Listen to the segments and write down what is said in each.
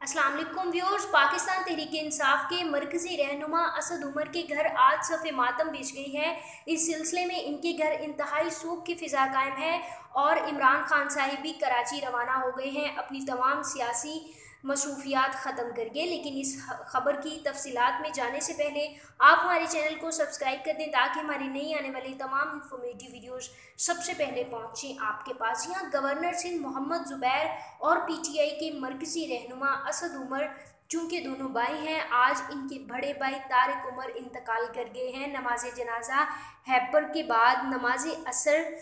अस्सलाम वालेकुम व्यूअर्स। पाकिस्तान तहरीक इंसाफ के मरकजी रहनुमा असद उमर के घर आज सफ़े मातम बिछ गई है। इस सिलसिले में इनके घर इंतहाई सूख की फ़िज़ा कायम है और इमरान खान साहिब भी कराची रवाना हो गए हैं अपनी तमाम सियासी मसरूफियात ख़त्म करके। लेकिन इस खबर की तफसीलात में जाने से पहले आप हमारे चैनल को सब्सक्राइब कर दें ताकि हमारी नई आने वाली तमाम इंफॉर्मेटिव वीडियोस सबसे पहले पहुँचें आपके पास। यहाँ गवर्नर सिंध मोहम्मद ज़ुबैर और PTI के मरकजी रहनुमा असद उमर चूँकि दोनों भाई हैं, आज इनके बड़े भाई तारिक उमर इंतकाल कर गए हैं। नमाज जनाजा हैपर के बाद नमाज असर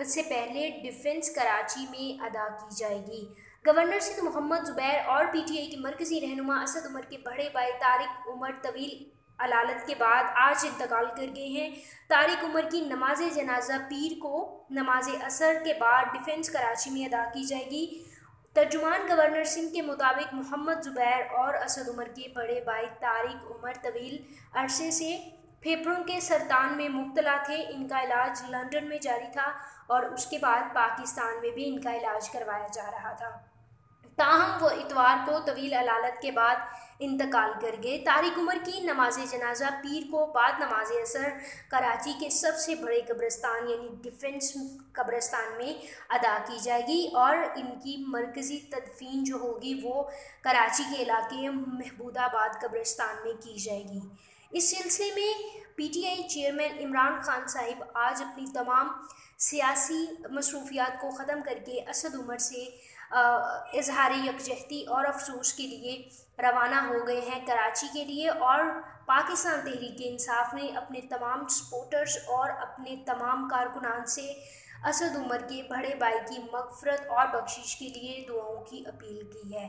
से पहले डिफेंस कराची में अदा की जाएगी। गवर्नर सिंध मोहम्मद ज़ुबैर और PTI के मरकजी रहनुमा असद उमर के बड़े भाई तारिक उमर तवील अलालत के बाद आज इंतकाल कर गए हैं। तारिक उमर की नमाज जनाजा पीर को नमाज असर के बाद डिफेंस कराची में अदा की जाएगी। तर्जुमान गवर्नर सिंध के मुताबिक मोहम्मद ज़ुबैर और असद उमर के बड़े भाई तारिक उमर तवील अरसे से फेफड़ों के सरतान में मुब्तला थे। इनका इलाज लंदन में जारी था और उसके बाद पाकिस्तान में भी इनका इलाज करवाया जा रहा था। ताहम वो इतवार को तवील अलालत के बाद इंतकाल कर गए। तारिक उमर की नमाज जनाजा पीर को बाद नमाज असर कराची के सबसे बड़े कब्रिस्तान यानी डिफेंस कब्रिस्तान में अदा की जाएगी और इनकी मरकज़ी तदफीन जो होगी वो कराची के इलाके महबूदाबाद कब्रिस्तान में की जाएगी। इस सिलसिले में PTI चेयरमैन इमरान खान साहिब आज अपनी तमाम सियासी मसरूफियात को ख़त्म करके असद उमर से इजहार यकजहती और अफसोस के लिए रवाना हो गए हैं कराची के लिए। और पाकिस्तान तहरीक इंसाफ ने अपने तमाम सपोर्टर्स और अपने तमाम कारकुनान से असद उमर के बड़े भाई की मग़फ़रत और बख्शिश के लिए दुआओं की अपील की है।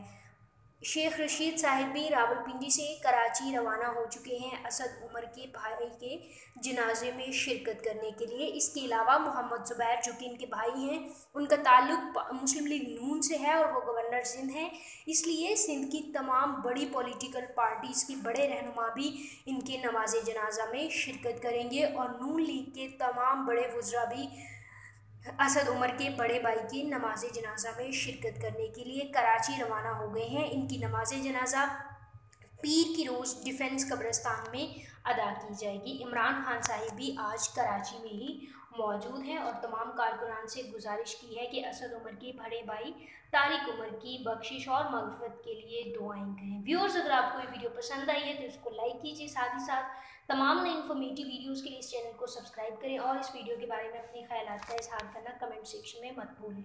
शेख रशीद साहिब भी रावलपिंडी से कराची रवाना हो चुके हैं असद उमर के भाई के जनाजे में शिरकत करने के लिए। इसके अलावा मोहम्मद ज़ुबैर जो कि इनके भाई हैं, उनका ताल्लुक मुस्लिम लीग नून से है और वो गवर्नर सिंध हैं, इसलिए सिंध की तमाम बड़ी पॉलिटिकल पार्टीज़ के बड़े रहनुमा भी इनके नमाज जनाजा में शिरकत करेंगे और नून लीग के तमाम बड़े वज़रा भी असद उमर के बड़े भाई की नमाज जनाजा में शिरकत करने के लिए कराची रवाना हो गए हैं। इनकी नमाज जनाजा पीर की रोज़ डिफेंस कब्रिस्तान में अदा की जाएगी। इमरान खान साहिब भी आज कराची में ही मौजूद हैं और तमाम कारकुनान से गुजारिश की है कि असद उमर के बड़े भाई तारिक उमर की बख्शिश और मग़फ़रत के लिए दुआएं करें। व्यूअर्स, अगर आपको ये वीडियो पसंद आई है तो इसको लाइक कीजिए, साथ ही साथ तमाम नए इन्फॉर्मेटिव वीडियोज़ के लिए इस चैनल को सब्सक्राइब करें और इस वीडियो के बारे में अपने ख़यालात का इज़हार करना कमेंट सेक्शन में मत भूलें।